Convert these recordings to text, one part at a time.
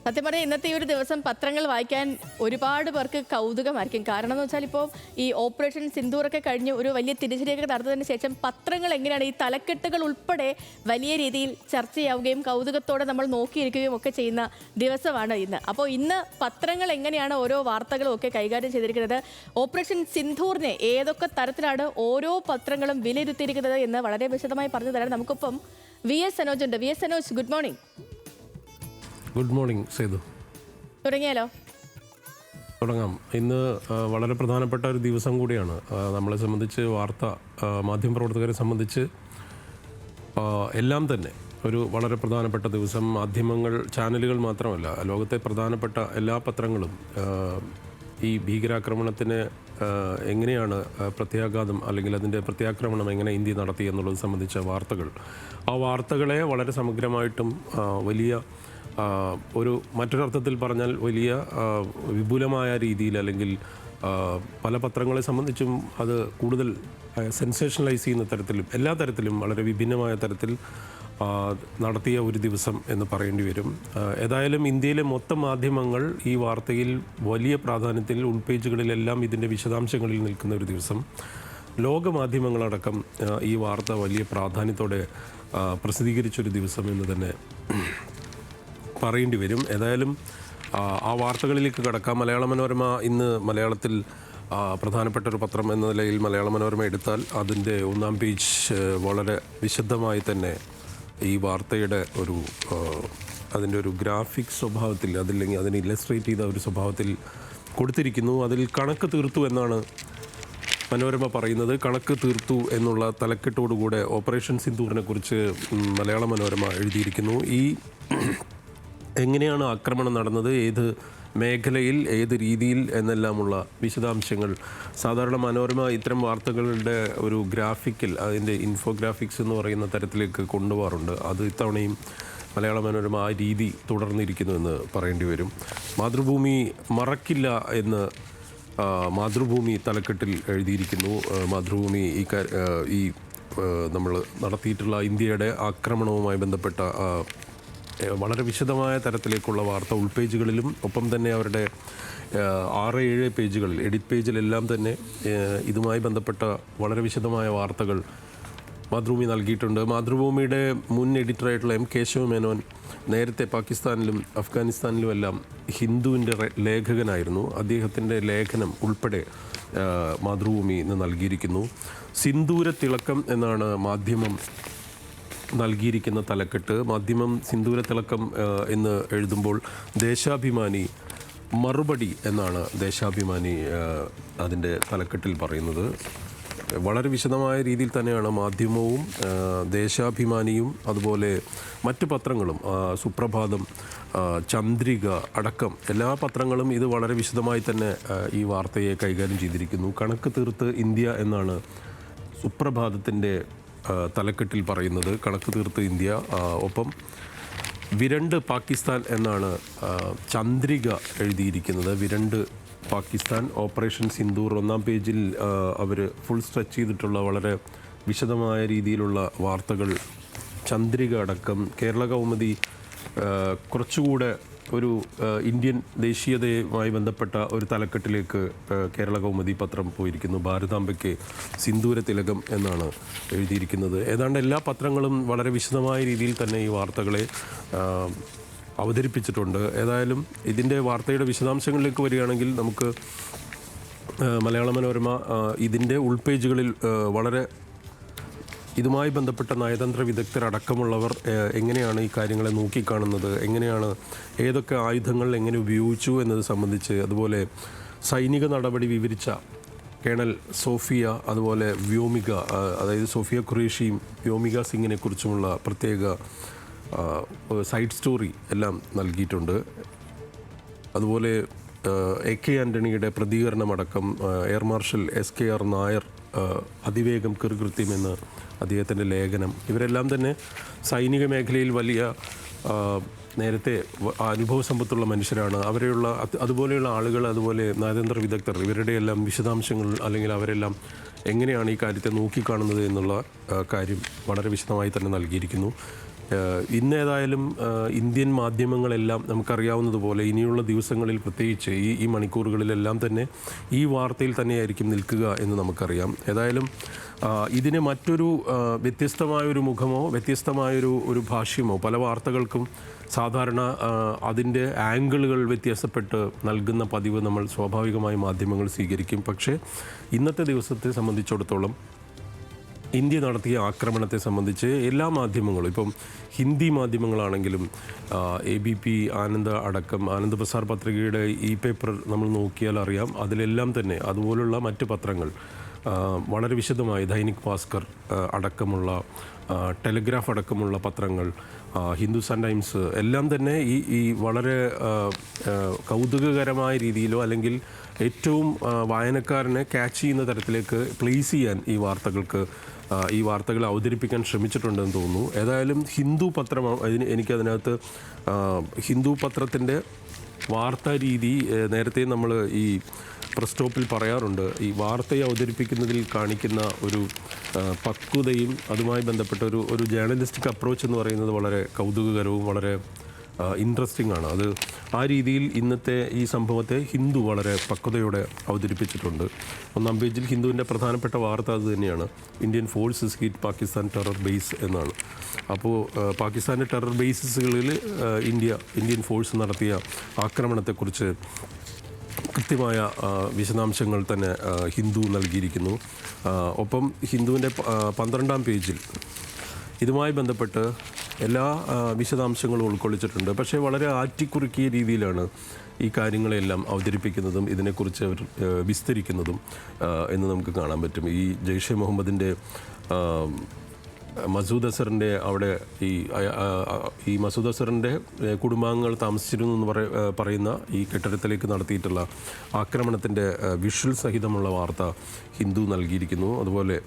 സത്യം പറഞ്ഞാൽ ഇന്നത്തെ ഈ ഒരു ദിവസം പത്രങ്ങൾ വായിക്കാൻ ഒരുപാട് പേർക്ക് കൗതുകമായിരിക്കും. കാരണം എന്ന് വെച്ചാൽ ഇപ്പോൾ ഈ ഓപ്പറേഷൻ സിന്ദൂറൊക്കെ കഴിഞ്ഞ് ഒരു വലിയ തിരിച്ചടിയൊക്കെ നടന്നതിന് ശേഷം പത്രങ്ങൾ എങ്ങനെയാണ് ഈ തലക്കെട്ടുകൾ ഉൾപ്പെടെ വലിയ രീതിയിൽ ചർച്ചയാവുകയും കൗതുകത്തോടെ നമ്മൾ നോക്കിയിരിക്കുകയും ഒക്കെ ചെയ്യുന്ന ദിവസമാണ് ഇന്ന്. അപ്പോൾ ഇന്ന് പത്രങ്ങൾ എങ്ങനെയാണ് ഓരോ വാർത്തകളും ഒക്കെ കൈകാര്യം ചെയ്തിരിക്കുന്നത്, ഓപ്പറേഷൻ സിന്ദൂറിനെ ഏതൊക്കെ തരത്തിലാണ് ഓരോ പത്രങ്ങളും വിലയിരുത്തിയിരിക്കുന്നത് എന്ന് വളരെ വിശദമായി പറഞ്ഞു തരാൻ നമുക്കൊപ്പം VS സനോജ് ഉണ്ട്. VS Sanoj, good morning. Good morning Sethu. തുടങ്ങിയാലോ? തുടങ്ങാം. ഇന്ന് വളരെ പ്രധാനപ്പെട്ട ഒരു ദിവസം കൂടിയാണ്. നമ്മളെ സംബന്ധിച്ച് മാധ്യമപ്രവർത്തകരെ സംബന്ധിച്ച് എല്ലാം തന്നെ ഒരു വളരെ പ്രധാനപ്പെട്ട ദിവസം. മാധ്യമങ്ങൾ, ചാനലുകൾ മാത്രമല്ല, ലോകത്തെ പ്രധാനപ്പെട്ട എല്ലാ പത്രങ്ങളും ഈ ഭീകരാക്രമണത്തിന് എങ്ങനെയാണ് പ്രത്യാഘാതം അല്ലെങ്കിൽ അതിൻ്റെ പ്രത്യാക്രമണം എങ്ങനെ ഇന്ത്യ നടത്തി എന്നുള്ളത് സംബന്ധിച്ച വാർത്തകൾ, ആ വാർത്തകളെ വളരെ സമഗ്രമായിട്ടും വലിയ മറ്റൊരർത്ഥത്തിൽ പറഞ്ഞാൽ വലിയ വിപുലമായ രീതിയിൽ അല്ലെങ്കിൽ പല പത്രങ്ങളെ സംബന്ധിച്ചും അത് കൂടുതൽ സെൻസേഷണലൈസ് ചെയ്യുന്ന തരത്തിലും എല്ലാ തരത്തിലും വളരെ വിഭിന്നമായ തരത്തിൽ നടത്തിയ ഒരു ദിവസം എന്ന് പറയേണ്ടി വരും. ഏതായാലും ഇന്ത്യയിലെ മൊത്തം മാധ്യമങ്ങൾ ഈ വാർത്തയിൽ വലിയ പ്രാധാന്യത്തിൽ ഉൾപേജുകളിലെല്ലാം ഇതിൻ്റെ വിശദാംശങ്ങളിൽ നിൽക്കുന്ന ഒരു ദിവസം. ലോകമാധ്യമങ്ങളടക്കം ഈ വാർത്ത വലിയ പ്രാധാന്യത്തോടെ പ്രസിദ്ധീകരിച്ചൊരു ദിവസം എന്ന് തന്നെ പറയേണ്ടി വരും. ഏതായാലും ആ വാർത്തകളിലേക്ക് കടക്കാം. മലയാള മനോരമ ഇന്ന് മലയാളത്തിൽ പ്രധാനപ്പെട്ട ഒരു പത്രം എന്ന നിലയിൽ മലയാള മനോരമ എടുത്താൽ അതിൻ്റെ ഒന്നാം പേജ് വളരെ വിശദമായി തന്നെ ഈ വാർത്തയുടെ അതിൻ്റെ ഒരു ഗ്രാഫിക് സ്വഭാവത്തിൽ, അതില്ലെങ്കിൽ അതിനെ ഇല്ലസ്ട്രേറ്റ് ചെയ്ത ഒരു സ്വഭാവത്തിൽ കൊടുത്തിരിക്കുന്നു. അതിൽ കണക്ക് തീർത്തു എന്നാണ് മനോരമ പറയുന്നത്. കണക്ക് തീർത്തു എന്നുള്ള തലക്കെട്ടോടുകൂടെ ഓപ്പറേഷൻ സിന്ദൂറിനെ കുറിച്ച് മലയാള മനോരമ എഴുതിയിരിക്കുന്നു. എങ്ങനെയാണ് ആക്രമണം നടന്നത്, ഏത് മേഖലയിൽ, ഏത് രീതിയിൽ എന്നെല്ലാമുള്ള വിശദാംശങ്ങൾ. സാധാരണ മനോരമ ഇത്തരം വാർത്തകളുടെ ഒരു ഗ്രാഫിക്കൽ, അതിൻ്റെ ഇൻഫോഗ്രാഫിക്സ് എന്ന് പറയുന്ന തരത്തിലേക്ക് കൊണ്ടുപോകാറുണ്ട്. അത് ഇത്തവണയും മലയാള മനോരമ ആ രീതി തുടർന്നിരിക്കുന്നു എന്ന് പറയേണ്ടി വരും. മാതൃഭൂമി മറക്കില്ല എന്ന് മാതൃഭൂമി തലക്കെട്ടിൽ എഴുതിയിരിക്കുന്നു. മാതൃഭൂമി ഈ നമ്മൾ നടത്തിയിട്ടുള്ള ഇന്ത്യയുടെ ആക്രമണവുമായി ബന്ധപ്പെട്ട വളരെ വിശദമായ തരത്തിലേക്കുള്ള വാർത്ത ഉൾപേജുകളിലും ഒപ്പം തന്നെ അവരുടെ 6-7 പേജുകൾ, എഡിറ്റ് പേജിലെല്ലാം തന്നെ ഇതുമായി ബന്ധപ്പെട്ട വളരെ വിശദമായ വാർത്തകൾ മാതൃഭൂമി നൽകിയിട്ടുണ്ട്. മാതൃഭൂമിയുടെ മുൻ എഡിറ്ററായിട്ടുള്ള M. കേശവ മേനോൻ നേരത്തെ പാകിസ്ഥാനിലും അഫ്ഗാനിസ്ഥാനിലും എല്ലാം ഹിന്ദുവിൻ്റെ ലേഖകനായിരുന്നു. അദ്ദേഹത്തിൻ്റെ ലേഖനം ഉൾപ്പെടെ മാതൃഭൂമി ഇന്ന് നൽകിയിരിക്കുന്നു. സിന്ദൂര തിളക്കം എന്നാണ് മാധ്യമം നൽകിയിരിക്കുന്ന തലക്കെട്ട്. മാധ്യമം സിന്ദൂര തിളക്കം എന്ന് എഴുതുമ്പോൾ ദേശാഭിമാനി മറുപടി എന്നാണ് ദേശാഭിമാനി അതിൻ്റെ തലക്കെട്ടിൽ പറയുന്നത്. വളരെ വിശദമായ രീതിയിൽ തന്നെയാണ് മാധ്യമവും ദേശാഭിമാനിയും അതുപോലെ മറ്റ് പത്രങ്ങളും, സുപ്രഭാതം, ചന്ദ്രിക അടക്കം എല്ലാ പത്രങ്ങളും ഇത് വളരെ വിശദമായി തന്നെ ഈ വാർത്തയെ കൈകാര്യം ചെയ്തിരിക്കുന്നു. കണക്ക് തീർത്ത് ഇന്ത്യ എന്നാണ് സുപ്രഭാതത്തിൻ്റെ തലക്കെട്ടിൽ പറയുന്നത്. കണക്ക് തീർത്ത് ഇന്ത്യ. ഒപ്പം വിരണ്ട് പാകിസ്ഥാൻ എന്നാണ് ചന്ദ്രിക എഴുതിയിരിക്കുന്നത്. വിരണ്ട് പാകിസ്ഥാൻ. ഓപ്പറേഷൻ സിന്ദൂർ ഒന്നാം പേജിൽ അവർ ഫുൾ സ്ട്രെച്ച് ചെയ്തിട്ടുള്ള വളരെ വിശദമായ രീതിയിലുള്ള വാർത്തകൾ. ചന്ദ്രിക അടക്കം. കേരള കൗമുദി കുറച്ചുകൂടെ ഒരു ഇന്ത്യൻ ദേശീയതയുമായി ബന്ധപ്പെട്ട ഒരു തലക്കെട്ടിലേക്ക് കേരള കൗമുദി പത്രം പോയിരിക്കുന്നു. ഭാരതാംബയ്ക്ക് സിന്ദൂര തിലകം എന്നാണ് എഴുതിയിരിക്കുന്നത്. ഏതാണ്ട് എല്ലാ പത്രങ്ങളും വളരെ വിശദമായ രീതിയിൽ തന്നെ ഈ വാർത്തകളെ അവതരിപ്പിച്ചിട്ടുണ്ട്. ഏതായാലും ഇതിൻ്റെ വാർത്തയുടെ വിശദാംശങ്ങളിലേക്ക് വരികയാണെങ്കിൽ നമുക്ക് മലയാള മനോരമ ഇതിൻ്റെ ഉൾപേജുകളിൽ വളരെ ഇതുമായി ബന്ധപ്പെട്ട നയതന്ത്ര വിദഗ്ധരടക്കമുള്ളവർ എങ്ങനെയാണ് ഈ കാര്യങ്ങളെ നോക്കിക്കാണുന്നത്, എങ്ങനെയാണ് ഏതൊക്കെ ആയുധങ്ങൾ എങ്ങനെ ഉപയോഗിച്ചു എന്നത് സംബന്ധിച്ച്, അതുപോലെ സൈനിക നടപടി വിവരിച്ച കേണൽ സോഫിയ, അതുപോലെ വ്യോമിക, അതായത് സോഫിയ ഖുറേഷിയും വ്യോമിക സിംഗിനെ കുറിച്ചുമുള്ള പ്രത്യേക സൈഡ് സ്റ്റോറി എല്ലാം നൽകിയിട്ടുണ്ട്. അതുപോലെ AK ആൻ്റണിയുടെ പ്രതികരണമടക്കം എയർ മാർഷൽ SKR നായർ അതിവേഗം കൃത്യം അദ്ദേഹത്തിൻ്റെ ലേഖനം, ഇവരെല്ലാം തന്നെ സൈനിക മേഖലയിൽ വലിയ നേരത്തെ അനുഭവ സമ്പത്തുള്ള മനുഷ്യരാണ്. അതുപോലെയുള്ള ആളുകൾ, അതുപോലെ നയതന്ത്ര വിദഗ്ധർ, ഇവരുടെയെല്ലാം വിശദാംശങ്ങൾ അല്ലെങ്കിൽ അവരെല്ലാം എങ്ങനെയാണ് ഈ കാര്യത്തെ നോക്കിക്കാണുന്നത് എന്നുള്ള കാര്യം വളരെ വിശദമായി തന്നെ നൽകിയിരിക്കുന്നു. ഇന്നേതായാലും ഇന്ത്യൻ മാധ്യമങ്ങളെല്ലാം നമുക്കറിയാവുന്നതുപോലെ ഇനിയുള്ള ദിവസങ്ങളിൽ പ്രത്യേകിച്ച് ഈ മണിക്കൂറുകളിലെല്ലാം തന്നെ ഈ വാർത്തയിൽ തന്നെയായിരിക്കും നിൽക്കുക എന്ന് നമുക്കറിയാം. ഏതായാലും ഇതിന് മറ്റൊരു വ്യത്യസ്തമായൊരു മുഖമോ വ്യത്യസ്തമായൊരു ഭാഷ്യമോ പല വാർത്തകൾക്കും സാധാരണ അതിൻ്റെ ആംഗിളുകൾ വ്യത്യാസപ്പെട്ട് നൽകുന്ന പതിവ് നമ്മൾ സ്വാഭാവികമായി മാധ്യമങ്ങൾ സ്വീകരിക്കും. പക്ഷേ ഇന്നത്തെ ദിവസത്തെ സംബന്ധിച്ചിടത്തോളം ഇന്ത്യ നടത്തിയ ആക്രമണത്തെ സംബന്ധിച്ച് എല്ലാ മാധ്യമങ്ങളും, ഇപ്പം ഹിന്ദി മാധ്യമങ്ങളാണെങ്കിലും ABP ആനന്ദ അടക്കം ആനന്ദ് ബസാർ പത്രികയുടെ ഈ പേപ്പർ നമ്മൾ നോക്കിയാൽ അറിയാം, അതിലെല്ലാം തന്നെ അതുപോലുള്ള മറ്റ് പത്രങ്ങൾ വളരെ വിശദമായി ദൈനിക് ഭാസ്കർ അടക്കമുള്ള ടെലിഗ്രാഫ് അടക്കമുള്ള പത്രങ്ങൾ, ഹിന്ദുസ്ഥാൻ ടൈംസ് എല്ലാം തന്നെ ഈ വളരെ കൗതുകകരമായ രീതിയിലോ അല്ലെങ്കിൽ ഏറ്റവും വായനക്കാരനെ ക്യാച്ച് ചെയ്യുന്ന തരത്തിലേക്ക് പ്ലേസ് ചെയ്യാൻ ഈ വാർത്തകൾ അവതരിപ്പിക്കാൻ ശ്രമിച്ചിട്ടുണ്ടെന്ന് തോന്നുന്നു. ഏതായാലും ഹിന്ദു പത്രം എനിക്കതിനകത്ത് ഹിന്ദു പത്രത്തിൻ്റെ വാർത്താ രീതി നേരത്തെ നമ്മൾ ഈ പ്രസ് സ്റ്റോപ്പിൽ പറയാറുണ്ട്. ഈ വാർത്തയെ അവതരിപ്പിക്കുന്നതിൽ കാണിക്കുന്ന ഒരു പക്വതയും അതുമായി ബന്ധപ്പെട്ട ഒരു ജേർണലിസ്റ്റിക് അപ്രോച്ച് എന്ന് പറയുന്നത് വളരെ കൗതുകകരവും വളരെ ഇൻട്രസ്റ്റിംഗ് ആണ്. അത് ആ രീതിയിൽ ഇന്നത്തെ ഈ സംഭവത്തെ ഹിന്ദു വളരെ പക്വതയോടെ അവതരിപ്പിച്ചിട്ടുണ്ട്. ഒന്നാം പേജിൽ ഹിന്ദുവിൻ്റെ പ്രധാനപ്പെട്ട വാർത്ത അത് തന്നെയാണ്, Indian forces hit Pakistan terror base എന്നാണ്. അപ്പോൾ പാകിസ്ഥാൻ്റെ ടെറർ ബേസസുകളിൽ ഇന്ത്യൻ ഫോഴ്സ് നടത്തിയ ആക്രമണത്തെക്കുറിച്ച് കൃത്യമായ വിശദാംശങ്ങൾ തന്നെ ഹിന്ദു നൽകിയിരിക്കുന്നു. ഒപ്പം ഹിന്ദുവിൻ്റെ 12-ാം പേജിൽ ഇതുമായി ബന്ധപ്പെട്ട് എല്ലാ വിശദാംശങ്ങളും ഉൾക്കൊള്ളിച്ചിട്ടുണ്ട്. പക്ഷേ വളരെ ആറ്റിക്കുറുക്കിയ രീതിയിലാണ് ഈ കാര്യങ്ങളെല്ലാം അവതരിപ്പിക്കുന്നതും ഇതിനെക്കുറിച്ച് അവർ വിസ്തരിക്കുന്നതും എന്ന് നമുക്ക് കാണാൻ പറ്റും. ഈ ജെയ്ഷെ മുഹമ്മദിൻ്റെ മസൂദ് അസറിൻ്റെ അവിടെ ഈ മസൂദ് അസറിൻ്റെ കുടുംബാംഗങ്ങൾ താമസിച്ചിരുന്നു എന്ന് പറയുന്ന ഈ കെട്ടിടത്തിലേക്ക് നടത്തിയിട്ടുള്ള ആക്രമണത്തിൻ്റെ വിഷ്വൽ സഹിതമുള്ള വാർത്ത ഹിന്ദു നൽകിയിരിക്കുന്നു. അതുപോലെ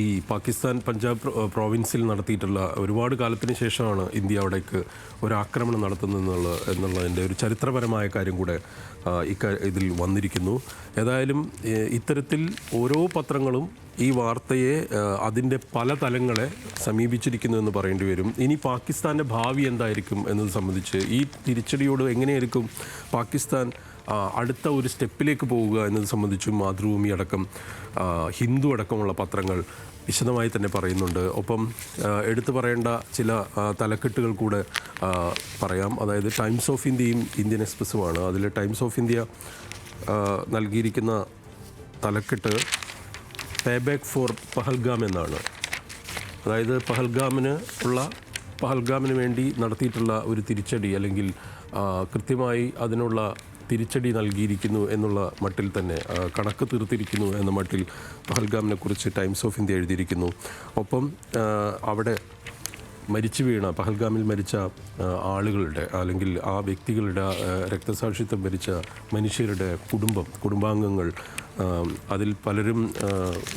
ഈ പാകിസ്ഥാൻ പഞ്ചാബ് പ്രോവിൻസിൽ നടത്തിയിട്ടുള്ള ഒരുപാട് കാലത്തിന് ശേഷമാണ് ഇന്ത്യ അവിടേക്ക് ഒരാക്രമണം നടത്തുന്നത് എന്നുള്ളതിൻ്റെ ഒരു ചരിത്രപരമായ കാര്യം കൂടെ ഇതിൽ വന്നിരിക്കുന്നു. ഏതായാലും ഇത്തരത്തിൽ ഓരോ പത്രങ്ങളും ഈ വാർത്തയെ അതിൻ്റെ പല തലങ്ങളെ സമീപിച്ചിരിക്കുന്നു എന്ന് പറയേണ്ടി വരും. ഇനി പാകിസ്ഥാൻ്റെ ഭാവി എന്തായിരിക്കും എന്നത് സംബന്ധിച്ച് ഈ തിരിച്ചടിയോട് എങ്ങനെയായിരിക്കും പാകിസ്ഥാൻ അടുത്ത ഒരു സ്റ്റെപ്പിലേക്ക് പോവുക എന്നത് സംബന്ധിച്ചും മാതൃഭൂമി അടക്കം ഹിന്ദു അടക്കമുള്ള പത്രങ്ങൾ വിശദമായി തന്നെ പറയുന്നുണ്ട്. ഒപ്പം എടുത്തു പറയേണ്ട ചില തലക്കെട്ടുകൾ കൂടെ പറയാം. അതായത് ടൈംസ് ഓഫ് ഇന്ത്യയും ഇന്ത്യൻ എക്സ്പ്രസ്സുമാണ്. അതിൽ ടൈംസ് ഓഫ് ഇന്ത്യ നൽകിയിരിക്കുന്ന തലക്കെട്ട് പേബാക്ക് ഫോർ പഹൽഗാം എന്നാണ്. അതായത് പഹൽഗാമിന് വേണ്ടി നടത്തിയിട്ടുള്ള ഒരു തിരിച്ചടി അല്ലെങ്കിൽ കൃത്യമായി അതിനുള്ള തിരിച്ചടി നൽകിയിരിക്കുന്നു എന്നുള്ള മട്ടിൽ തന്നെ കണക്ക് തീർത്തിരിക്കുന്നു എന്ന മട്ടിൽ പഹൽഗാമിനെ കുറിച്ച് ടൈംസ് ഓഫ് ഇന്ത്യ എഴുതിയിരിക്കുന്നു. ഒപ്പം അവിടെ മരിച്ചു വീണ പഹൽഗാമിൽ മരിച്ച ആളുകളുടെ അല്ലെങ്കിൽ ആ വ്യക്തികളുടെ രക്തസാക്ഷിത്വം ഭരിച്ച മനുഷ്യരുടെ കുടുംബാംഗങ്ങൾ അതിൽ പലരും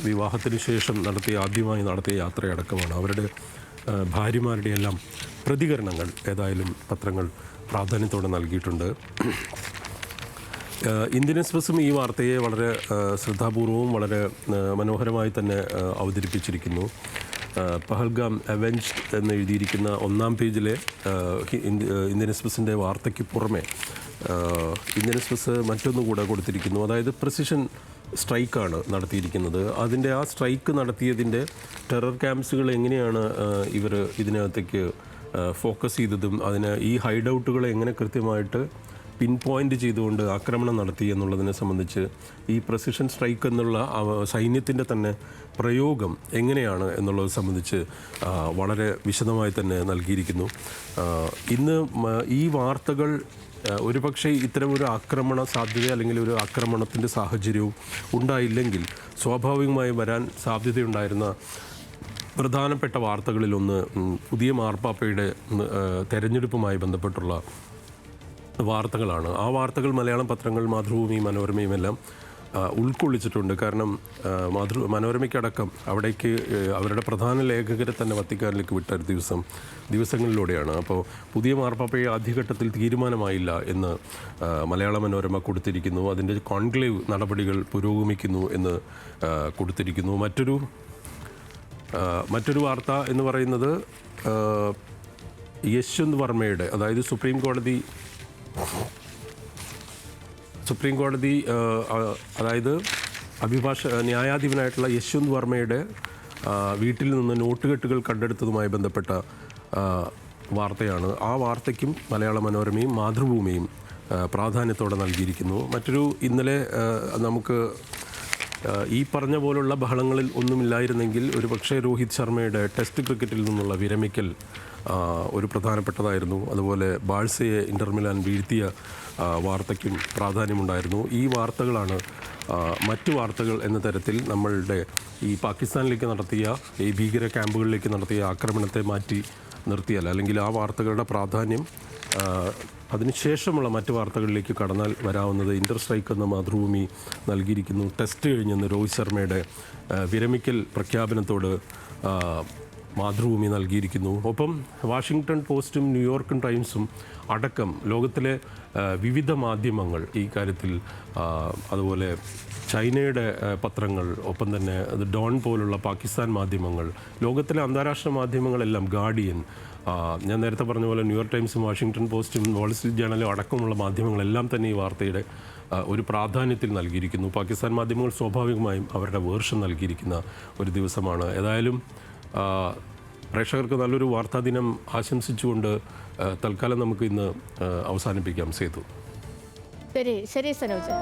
വിവാഹത്തിന് ശേഷം ആദ്യമായി നടത്തിയ യാത്രയടക്കമാണ്. അവരുടെ ഭാര്യമാരുടെ എല്ലാം പ്രതികരണങ്ങൾ ഏതായാലും പത്രങ്ങൾ പ്രാധാന്യത്തോടെ നൽകിയിട്ടുണ്ട്. ഇന്ത്യൻ എക്സ്പ്രസ്സും ഈ വാർത്തയെ വളരെ ശ്രദ്ധാപൂർവവും വളരെ മനോഹരമായി തന്നെ അവതരിപ്പിച്ചിരിക്കുന്നു. പഹൽഗാം അവെഞ്ച്ഡ് എന്ന് എഴുതിയിരിക്കുന്ന 1-ാം പേജിലെ ഇന്ത്യൻ എക്സ്പ്രസിൻ്റെ വാർത്തയ്ക്ക് പുറമെ ഇന്ത്യൻ എക്സ്പ്രസ് മറ്റൊന്നുകൂടെ കൊടുത്തിരിക്കുന്നു. അതായത് പ്രിസിഷൻ സ്ട്രൈക്കാണ് നടത്തിയിരിക്കുന്നത്. അതിൻ്റെ ആ സ്ട്രൈക്ക് നടത്തിയതിൻ്റെ ടെറർ ക്യാമ്പ്സുകൾ എങ്ങനെയാണ് ഇവർ ഇതിനകത്തേക്ക് ഫോക്കസ് ചെയ്തതും ഈ ഹൈഡ് ഔട്ടുകളെ എങ്ങനെ കൃത്യമായിട്ട് പിൻ പോയിൻ്റ് ചെയ്തുകൊണ്ട് ആക്രമണം നടത്തി എന്നുള്ളതിനെ സംബന്ധിച്ച് ഈ പ്രിസിഷൻ സ്ട്രൈക്ക് എന്നുള്ള സൈന്യത്തിൻ്റെ തന്നെ പ്രയോഗം എങ്ങനെയാണ് എന്നുള്ളത് സംബന്ധിച്ച് വളരെ വിശദമായി തന്നെ നൽകിയിരിക്കുന്നു. ഇന്ന് ഈ വാർത്തകൾ ഒരുപക്ഷെ ഇത്തരമൊരു ആക്രമണ സാധ്യത അല്ലെങ്കിൽ ഒരു ആക്രമണത്തിൻ്റെ സാഹചര്യവും ഉണ്ടായില്ലെങ്കിൽ സ്വാഭാവികമായി വരാൻ സാധ്യതയുണ്ടായിരുന്ന പ്രധാനപ്പെട്ട വാർത്തകളിലൊന്ന് പുതിയ മാർപ്പാപ്പയുടെ തെരഞ്ഞെടുപ്പുമായി ബന്ധപ്പെട്ടുള്ള വാർത്തകളാണ്. ആ വാർത്തകൾ മലയാളം പത്രങ്ങൾ മാതൃഭൂമിയും മനോരമയും എല്ലാം ഉൾക്കൊള്ളിച്ചിട്ടുണ്ട്. കാരണം മനോരമയ്ക്കടക്കം അവിടേക്ക് അവരുടെ പ്രധാന ലേഖകരെ തന്നെ വത്തിക്കാനിലേക്ക് വിട്ട ദിവസങ്ങളിലൂടെയാണ്. അപ്പോൾ പുതിയ മാർപ്പാപ്പയെ ആദ്യഘട്ടത്തിൽ തീരുമാനമായില്ല എന്ന് മലയാള മനോരമ കൊടുത്തിരിക്കുന്നു. അതിൻ്റെ കോൺക്ലേവ് നടപടികൾ പുരോഗമിക്കുന്നു എന്ന് കൊടുത്തിരിക്കുന്നു. മറ്റൊരു മറ്റൊരു വാർത്ത എന്ന് പറയുന്നത് യശ്വന്ത് വർമ്മയുടെ, അതായത് സുപ്രീം കോടതി അതായത് ന്യായാധിപനായിട്ടുള്ള യശ്വന്ത് വർമ്മയുടെ വീട്ടിൽ നിന്ന് നോട്ടുകെട്ടുകൾ കണ്ടെടുത്തതുമായി ബന്ധപ്പെട്ട വാർത്തയാണ്. ആ വാർത്തയ്ക്കും മലയാള മനോരമയും മാതൃഭൂമിയും പ്രാധാന്യത്തോടെ നൽകിയിരിക്കുന്നു. മറ്റൊരു ഇന്നലെ നമുക്ക് ഈ പറഞ്ഞ പോലുള്ള ബഹളങ്ങളിൽ ഒന്നുമില്ലായിരുന്നെങ്കിൽ ഒരു പക്ഷേ രോഹിത് ശർമ്മയുടെ ടെസ്റ്റ് ക്രിക്കറ്റിൽ നിന്നുള്ള വിരമിക്കൽ ഒരു പ്രധാനപ്പെട്ടതായിരുന്നു. അതുപോലെ ബാഴ്സയെ ഇന്റർ മിലാൻ വീഴ്ത്തിയ വാർത്തയ്ക്കും പ്രാധാന്യമുണ്ടായിരുന്നു. ഈ വാർത്തകളാണ് മറ്റു വാർത്തകൾ എന്ന തരത്തിൽ നമ്മളുടെ ഈ പാകിസ്ഥാനിലേക്ക് നടത്തിയ ഈ ഭീകര ക്യാമ്പുകളിലേക്ക് നടത്തിയ ആക്രമണത്തെ മാറ്റി നിർത്തിയാൽ, അല്ലെങ്കിൽ ആ വാർത്തകളുടെ പ്രാധാന്യം അതിനുശേഷമുള്ള മറ്റു വാർത്തകളിലേക്ക് കടന്നാൽ വരാവുന്നത് ഇന്റർ സ്ട്രൈക്ക് എന്ന മാതൃഭൂമി നൽകിയിരിക്കുന്നു. ടെസ്റ്റ് കഴിഞ്ഞെന്ന് രോഹിത് ശർമ്മയുടെ വിരമിക്കൽ പ്രഖ്യാപനത്തോട് മാതൃഭൂമി നൽകിയിരിക്കുന്നു. ഒപ്പം വാഷിങ്ടൺ പോസ്റ്റും ന്യൂയോർക്ക് ടൈംസും അടക്കം ലോകത്തിലെ വിവിധ മാധ്യമങ്ങൾ ഈ കാര്യത്തിൽ, അതുപോലെ ചൈനയുടെ പത്രങ്ങൾ, ഒപ്പം തന്നെ ഡോൺ പോലുള്ള പാകിസ്ഥാൻ മാധ്യമങ്ങൾ, ലോകത്തിലെ അന്താരാഷ്ട്ര മാധ്യമങ്ങളെല്ലാം, ഗാർഡിയൻ, ഞാൻ നേരത്തെ പറഞ്ഞ പോലെ ന്യൂയോർക്ക് ടൈംസും വാഷിങ്ടൺ പോസ്റ്റും വാൾ സ്ട്രീറ്റ് ജേണലും അടക്കമുള്ള മാധ്യമങ്ങളെല്ലാം തന്നെ ഈ വാർത്തയുടെ ഒരു പ്രാധാന്യത്തിൽ നൽകിയിരിക്കുന്നു. പാകിസ്ഥാൻ മാധ്യമങ്ങൾ സ്വാഭാവികമായും അവരുടെ വേർഷൻ നൽകിയിരിക്കുന്ന ഒരു ദിവസമാണ്. ഏതായാലും പ്രേക്ഷകർക്ക് നല്ലൊരു വാർത്താ ദിനം ആശംസിച്ചുകൊണ്ട് തൽക്കാലം നമുക്ക് ഇന്ന് അവസാനിപ്പിക്കാം. സേതു. ശരി സനോജ്.